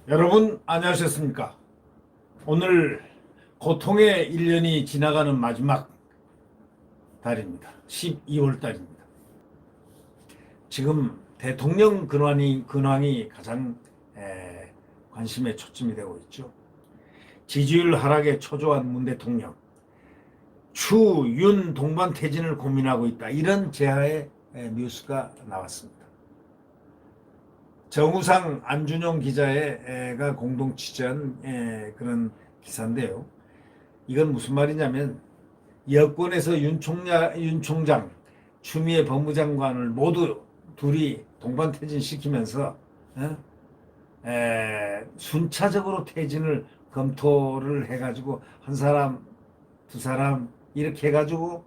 여러분 안녕하셨습니까? 오늘 고통의 1년이 지나가는 마지막 달입니다. 12월 달입니다. 지금 대통령 근황이 가장 관심의 초점이 되고 있죠. 지지율 하락에 초조한 문 대통령, 추, 윤 동반 퇴진을 고민하고 있다. 이런 제하의 뉴스가 나왔습니다. 정우상 안준용 기자가 공동 취재한 그런 기사인데요. 이건 무슨 말이냐면 여권에서 윤 총장, 추미애 법무장관을 모두 둘이 동반 퇴진시키면서 순차적으로 퇴진을 검토를 해가지고 한 사람, 두 사람 이렇게 해가지고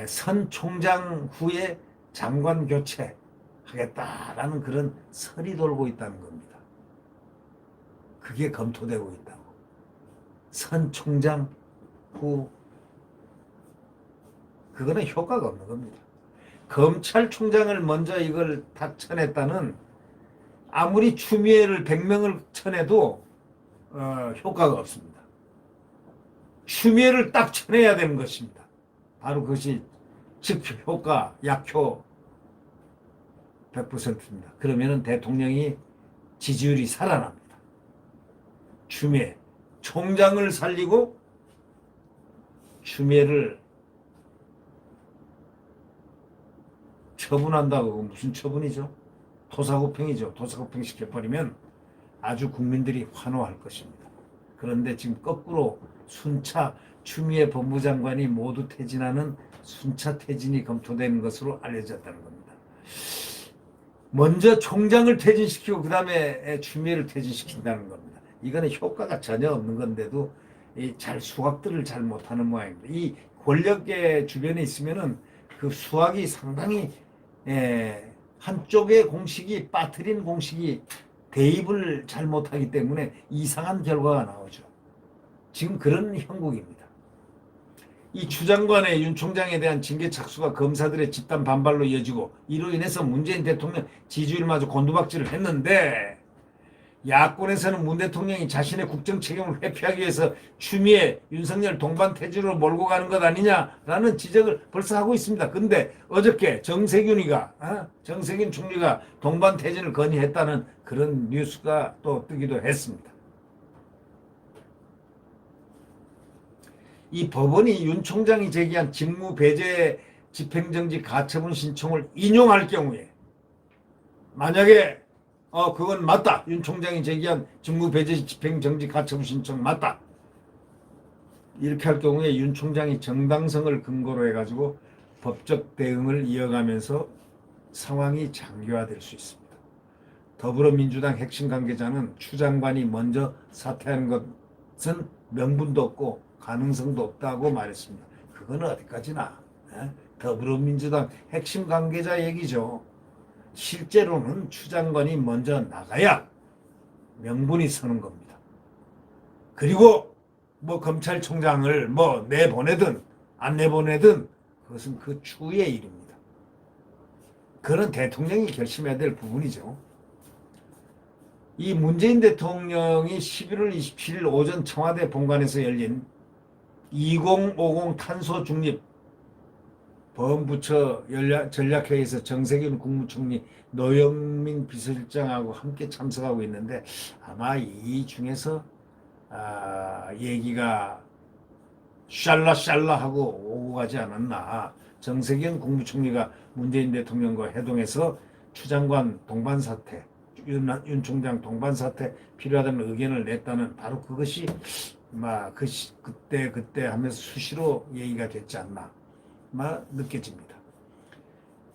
선 총장 후에 장관 교체하겠다라는 그런 설이 돌고 있다는 겁니다. 그게 검토되고 있다고. 선 총장 후 그거는 효과가 없는 겁니다. 검찰총장을 먼저 이걸 다 쳐냈다는 아무리 추미애를 100명을 쳐내도 효과가 없습니다. 추미애를 딱 쳐내야 되는 것입니다. 바로 그것이 즉효과, 약효 100%입니다. 그러면 대통령이 지지율이 살아납니다. 추미애 총장을 살리고 추미애를 처분한다고. 무슨 처분이죠? 토사구팽이죠. 토사구팽 시켜버리면 아주 국민들이 환호할 것입니다. 그런데 지금 거꾸로 순차 추미애 법무장관이 모두 퇴진하는 순차 퇴진이 검토되는 것으로 알려졌다는 겁니다. 먼저 총장을 퇴진시키고 그 다음에 추미애를 퇴진시킨다는 겁니다. 이거는 효과가 전혀 없는 건데도 잘 수학들을 잘 못하는 모양입니다. 이 권력의 주변에 있으면은 그 수학이 상당히 한쪽의 공식이 빠뜨린 공식이 대입을 잘 못하기 때문에 이상한 결과가 나오죠. 지금 그런 형국입니다. 이 추 장관의 윤 총장에 대한 징계 착수가 검사들의 집단 반발로 이어지고 이로 인해서 문재인 대통령 지지율마저 곤두박질을 했는데 야권에서는 문 대통령이 자신의 국정 책임을 회피하기 위해서 추미애, 윤석열 동반 퇴진으로 몰고 가는 것 아니냐라는 지적을 벌써 하고 있습니다. 근데 어저께 정세균 총리가 동반 퇴진을 건의했다는 그런 뉴스가 또 뜨기도 했습니다. 이 법원이 윤 총장이 제기한 직무 배제 집행정지 가처분 신청을 인용할 경우에 만약에 그건 맞다. 윤 총장이 제기한 직무 배제 집행정지 가처분 신청 맞다. 이렇게 할 경우에 윤 총장이 정당성을 근거로 해가지고 법적 대응을 이어가면서 상황이 장기화될 수 있습니다. 더불어민주당 핵심 관계자는 추 장관이 먼저 사퇴하는 것은 명분도 없고 가능성도 없다고 말했습니다. 그건 어디까지나 더불어민주당 핵심 관계자 얘기죠. 실제로는 추 장관이 먼저 나가야 명분이 서는 겁니다. 그리고 검찰총장을 내보내든 안 내보내든 그것은 그 추의 일입니다. 그건 대통령이 결심해야 될 부분이죠. 이 문재인 대통령이 11월 27일 오전 청와대 본관에서 열린 2050 탄소 중립 범부처 전략회의에서 정세균 국무총리, 노영민 비서실장하고 함께 참석하고 있는데 아마 이 중에서 얘기가 샬라샬라 하고 오고 가지 않았나. 정세균 국무총리가 문재인 대통령과 회동해서 추 장관 동반 사퇴, 윤 총장 동반 사퇴 필요하다는 의견을 냈다는 바로 그것이 그때 하면서 수시로 얘기가 됐지 않나 느껴집니다.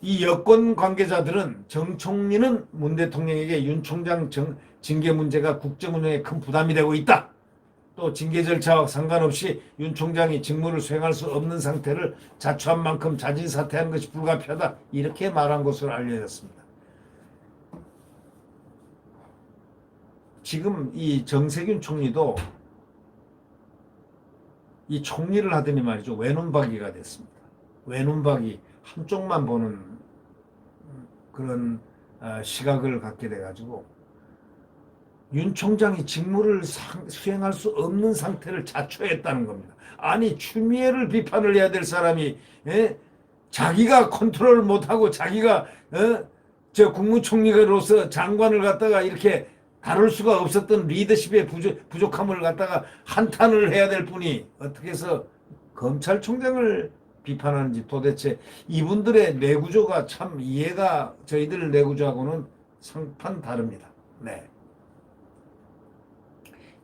이 여권 관계자들은 정 총리는 문 대통령에게 윤 총장 징계 문제가 국정 운영에 큰 부담이 되고 있다. 또 징계 절차와 상관없이 윤 총장이 직무를 수행할 수 없는 상태를 자초한 만큼 자진 사퇴하는 것이 불가피하다. 이렇게 말한 것으로 알려졌습니다. 지금 이 정세균 총리도 이 총리를 하더니 말이죠. 외눈박이가 됐습니다. 외눈박이 한쪽만 보는 그런 시각을 갖게 돼가지고 윤 총장이 직무를 수행할 수 없는 상태를 자초했다는 겁니다. 아니 추미애를 비판을 해야 될 사람이 자기가 컨트롤 못하고 자기가 저 국무총리로서 장관을 갖다가 이렇게 다룰 수가 없었던 리더십의 부족함을 갖다가 한탄을 해야 될 분이 어떻게 해서 검찰총장을 비판하는지 도대체 이분들의 뇌구조가 참 이해가 저희들 뇌구조하고는 상판 다릅니다. 네.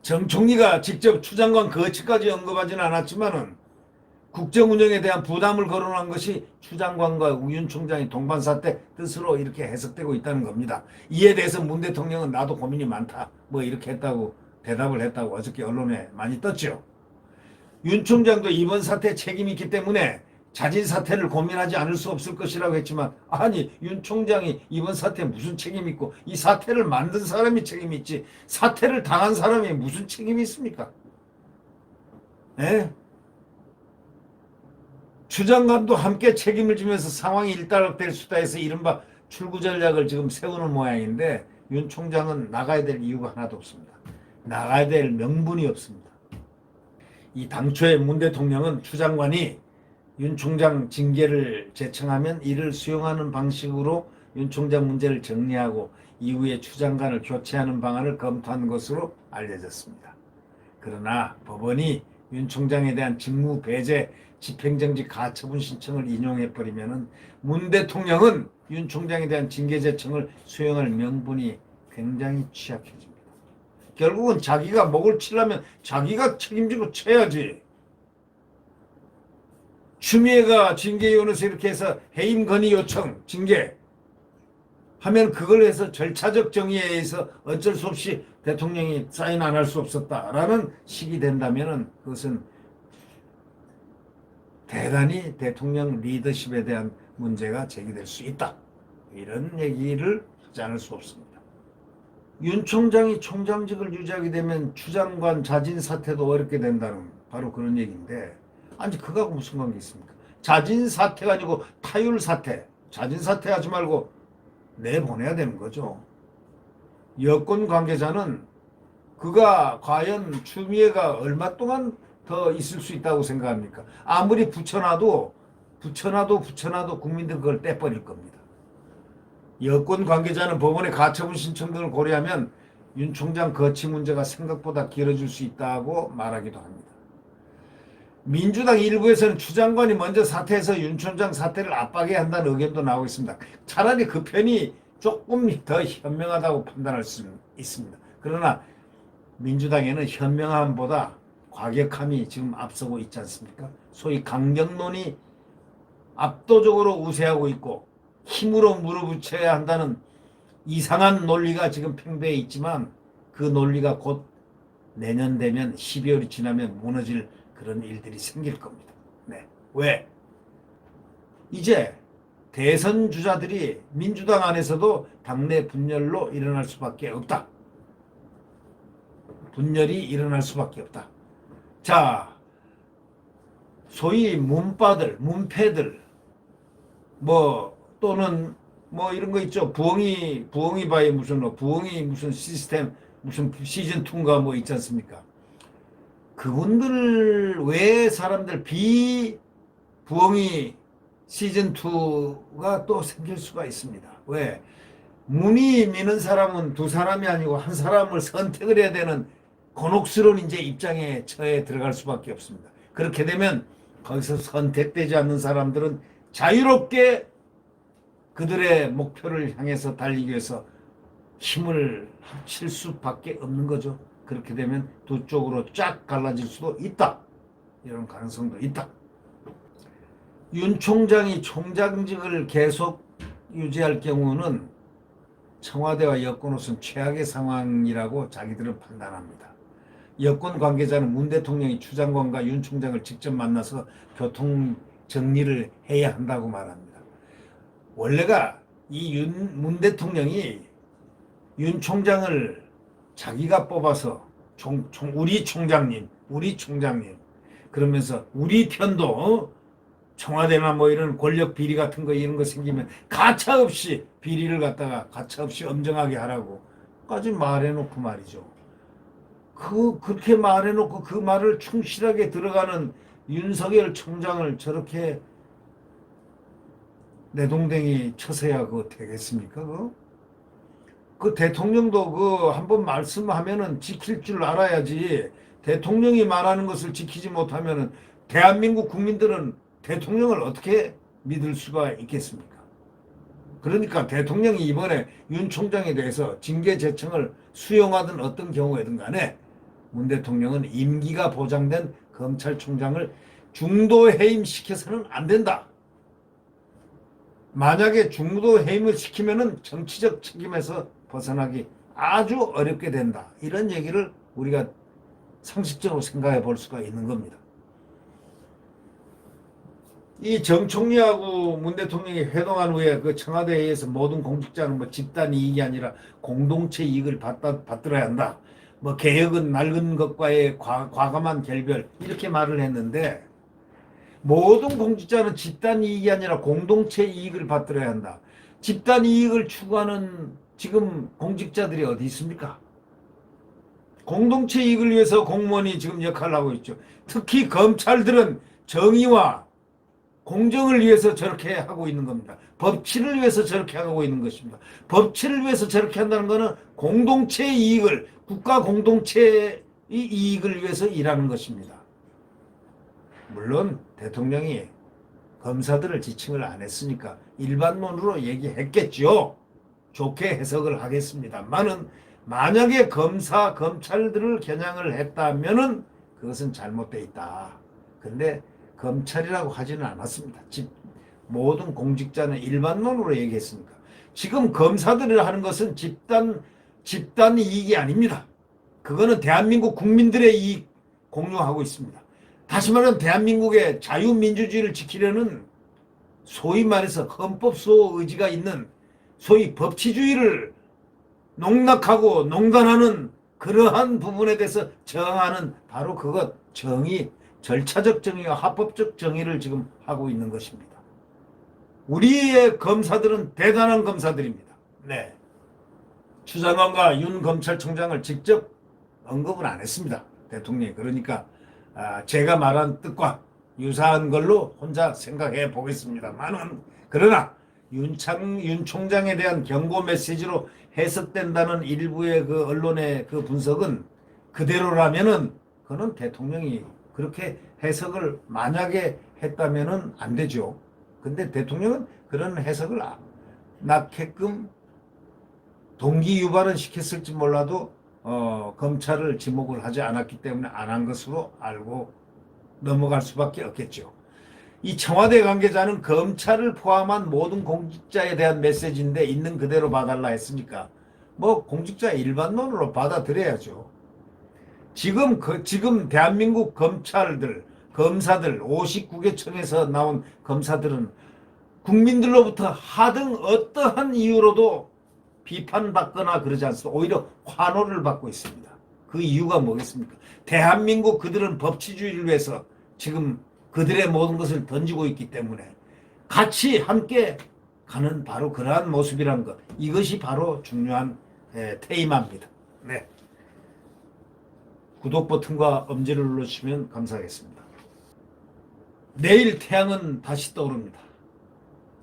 정 총리가 직접 추장관 거취까지 언급하지는 않았지만은 국정 운영에 대한 부담을 거론한 것이 추 장관과 윤 총장의 동반사태 뜻으로 이렇게 해석되고 있다는 겁니다. 이에 대해서 문 대통령은 나도 고민이 많다 뭐 이렇게 했다고 대답을 했다고 어저께 언론에 많이 떴죠. 윤 총장도 이번 사태에 책임이 있기 때문에 자진 사퇴를 고민하지 않을 수 없을 것이라고 했지만 아니 윤 총장이 이번 사태에 무슨 책임이 있고 이 사태를 만든 사람이 책임이 있지 사태를 당한 사람이 무슨 책임이 있습니까? 추 장관도 함께 책임을 지면서 상황이 일단락될 수다 해서 이른바 출구 전략을 지금 세우는 모양인데 윤 총장은 나가야 될 이유가 하나도 없습니다. 나가야 될 명분이 없습니다. 이 당초에 문 대통령은 추 장관이 윤 총장 징계를 제청하면 이를 수용하는 방식으로 윤 총장 문제를 정리하고 이후에 추 장관을 교체하는 방안을 검토한 것으로 알려졌습니다. 그러나 법원이 윤 총장에 대한 직무 배제, 집행정지 가처분 신청을 인용해버리면 문 대통령은 윤 총장에 대한 징계 제청을 수용할 명분이 굉장히 취약해집니다. 결국은 자기가 목을 치려면 자기가 책임지고 쳐야지. 추미애가 징계위원회에서 이렇게 해서 해임 건의 요청 징계 하면 그걸 해서 절차적 정의에 의해서 어쩔 수 없이 대통령이 사인 안 할 수 없었다라는 식이 된다면 그것은 대단히 대통령 리더십에 대한 문제가 제기될 수 있다. 이런 얘기를 하지 않을 수 없습니다. 윤 총장이 총장직을 유지하게 되면 추 장관 자진 사퇴도 어렵게 된다는 바로 그런 얘기인데 아니 그거하고 무슨 관계 있습니까? 자진 사퇴가 아니고 타율 사퇴. 자진 사퇴하지 말고 내보내야 되는 거죠. 여권 관계자는 그가 과연 추미애가 얼마 동안 더 있을 수 있다고 생각합니까? 아무리 붙여놔도 국민들 그걸 떼버릴 겁니다. 여권 관계자는 법원의 가처분 신청 등을 고려하면 윤 총장 거취 문제가 생각보다 길어질 수 있다고 말하기도 합니다. 민주당 일부에서는 추 장관이 먼저 사퇴해서 윤 총장 사퇴를 압박해야 한다는 의견도 나오고 있습니다. 차라리 그 편이 조금 더 현명하다고 판단할 수 있습니다. 그러나 민주당에는 현명함보다 과격함이 지금 앞서고 있지 않습니까? 소위 강경론이 압도적으로 우세하고 있고 힘으로 물어붙여야 한다는 이상한 논리가 지금 팽배해 있지만 그 논리가 곧 내년 되면 12월이 지나면 무너질 그런 일들이 생길 겁니다. 네. 왜? 이제 대선 주자들이 민주당 안에서도 당내 분열로 일어날 수밖에 없다. 분열이 일어날 수밖에 없다. 자, 소위 문빠들, 문패들, 또는 이런 거 있죠. 부엉이 바이 부엉이 무슨 시스템, 무슨 시즌2인가 있지 않습니까? 그분들 외에 사람들 부엉이 시즌2가 또 생길 수가 있습니다. 왜? 문이 미는 사람은 두 사람이 아니고 한 사람을 선택을 해야 되는 곤혹스러운 이제 입장에 처해 들어갈 수밖에 없습니다. 그렇게 되면 거기서 선택되지 않는 사람들은 자유롭게 그들의 목표를 향해서 달리기 위해서 힘을 합칠 수밖에 없는 거죠. 그렇게 되면 두 쪽으로 쫙 갈라질 수도 있다. 이런 가능성도 있다. 윤 총장이 총장직을 계속 유지할 경우는 청와대와 여권으로서는 최악의 상황이라고 자기들은 판단합니다. 여권 관계자는 문 대통령이 추 장관과 윤 총장을 직접 만나서 교통 정리를 해야 한다고 말합니다. 원래가 문 대통령이 윤 총장을 자기가 뽑아서 우리 총장님 그러면서 우리 편도 청와대나 이런 권력 비리 같은 거 이런 거 생기면 가차없이 비리를 갖다가 가차없이 엄정하게 하라고 끝까지 말해놓고 말이죠. 그렇게 말해놓고 그 말을 충실하게 들어가는 윤석열 총장을 저렇게 내동댕이 쳐서야 그거 되겠습니까? 그 대통령도 그 한번 말씀하면은 지킬 줄 알아야지. 대통령이 말하는 것을 지키지 못하면은 대한민국 국민들은 대통령을 어떻게 믿을 수가 있겠습니까? 그러니까 대통령이 이번에 윤 총장에 대해서 징계 제청을 수용하든 어떤 경우에든 간에 문 대통령은 임기가 보장된 검찰총장을 중도 해임시켜서는 안 된다. 만약에 중도 해임을 시키면은 정치적 책임에서 벗어나기 아주 어렵게 된다. 이런 얘기를 우리가 상식적으로 생각해 볼 수가 있는 겁니다. 이 정 총리하고 문 대통령이 회동한 후에 그 청와대에서 모든 공직자는 뭐 집단 이익이 아니라 공동체 이익을 받들어야 한다. 뭐 개혁은 낡은 것과의 과감한 결별 이렇게 말을 했는데 모든 공직자는 집단 이익이 아니라 공동체 이익을 받들어야 한다. 집단 이익을 추구하는 지금 공직자들이 어디 있습니까? 공동체 이익을 위해서 공무원이 지금 역할을 하고 있죠. 특히 검찰들은 정의와 공정을 위해서 저렇게 하고 있는 겁니다. 법치를 위해서 저렇게 하고 있는 것입니다. 법치를 위해서 저렇게 한다는 것은 공동체의 이익을, 국가 공동체의 이익을 위해서 일하는 것입니다. 물론 대통령이 검사들을 지칭을 안 했으니까 일반론으로 얘기했겠죠. 좋게 해석을 하겠습니다만은 만약에 검사, 검찰들을 겨냥을 했다면은 그것은 잘못되어 있다. 근데 검찰이라고 하지는 않았습니다. 모든 공직자는 일반론으로 얘기했으니까. 지금 검사들이 하는 것은 집단 이익이 아닙니다. 그거는 대한민국 국민들의 이익 공유하고 있습니다. 다시 말하면 대한민국의 자유민주주의를 지키려는 소위 말해서 헌법소 의지가 있는 소위 법치주의를 농락하고 농단하는 그러한 부분에 대해서 저항하는 바로 그것 정의, 절차적 정의와 합법적 정의를 지금 하고 있는 것입니다. 우리의 검사들은 대단한 검사들입니다. 네. 추장관과 윤 검찰총장을 직접 언급은 안 했습니다. 대통령이. 그러니까 제가 말한 뜻과 유사한 걸로 혼자 생각해 보겠습니다만은 그러나 윤 총장에 대한 경고 메시지로 해석된다는 일부의 그 언론의 그 분석은 그대로라면은 그는 대통령이 그렇게 해석을 만약에 했다면은 안 되죠. 근데 대통령은 그런 해석을 낳게끔 동기 유발은 시켰을지 몰라도 검찰을 지목을 하지 않았기 때문에 안 한 것으로 알고 넘어갈 수밖에 없겠죠. 이 청와대 관계자는 검찰을 포함한 모든 공직자에 대한 메시지인데 있는 그대로 봐달라 했으니까 뭐 공직자 일반론으로 받아들여야죠. 지금 대한민국 검사들 59개청에서 나온 검사들은 국민들로부터 하등 어떠한 이유로도 비판받거나 그러지 않습니다. 오히려 환호를 받고 있습니다. 그 이유가 뭐겠습니까? 대한민국 그들은 법치주의를 위해서 지금 그들의 모든 것을 던지고 있기 때문에 같이 함께 가는 바로 그러한 모습이란 것. 이것이 바로 중요한 테이마입니다. 네. 구독 버튼과 엄지를 눌러주시면 감사하겠습니다. 내일 태양은 다시 떠오릅니다.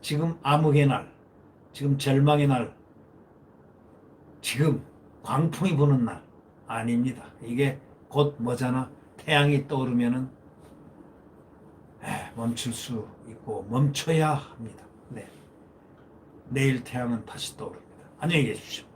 지금 암흑의 날, 지금 절망의 날, 지금 광풍이 부는 날 아닙니다. 이게 곧 뭐잖아. 태양이 떠오르면은 멈출 수 있고 멈춰야 합니다. 네. 내일 태양은 다시 떠오릅니다. 안녕히 계십시오.